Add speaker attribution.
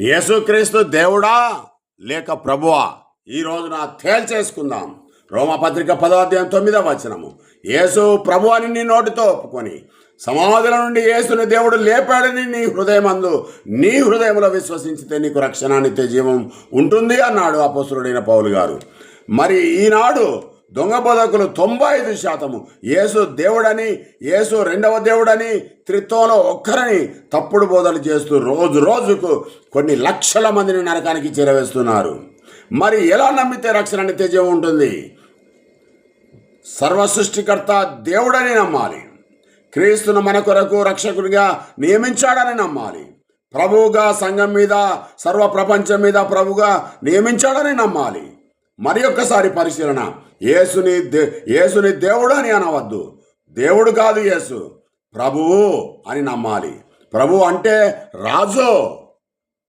Speaker 1: యేసుక్రీస్తు దేవుడా లేక ప్రభువా? ఈ రోజున తేల్చేసుకుందాం. రోమపత్రిక 10:9 యేసు ప్రభు అని నీ నోటితో ఒప్పుకొని సమాధుల నుండి యేసుని దేవుడు లేపాడని నీ హృదయంలో విశ్వసించితే నీకు రక్షణ, నిత్య జీవం ఉంటుంది అన్నాడు అపోస్తలుడైన పౌలు గారు. మరి ఈనాడు దొంగ బోధకులు 95% యేసు దేవుడని, యేసు రెండవ దేవుడని, త్రిత్వంలో ఒక్కరని తప్పుడు బోధలు చేస్తూ రోజుకు కొన్ని లక్షల మందిని నరకానికి చేరవేస్తున్నారు. మరి ఎలా నమ్మితే రక్షణ, నిత్య జీవం ఉంటుంది? సర్వ సృష్టికర్త దేవుడని నమ్మాలి. క్రీస్తును మన కొరకు రక్షకుడిగా నియమించాడని నమ్మాలి. ప్రభువుగా సంఘం మీద, సర్వ ప్రపంచం మీద ప్రభుగా నియమించాడని నమ్మాలి. మరి ఒక్కసారి పరిశీలన. యేసుని దేవుడు అని అనవద్దు. దేవుడు కాదు యేసు, ప్రభువు అని నమ్మాలి. ప్రభు అంటే రాజు.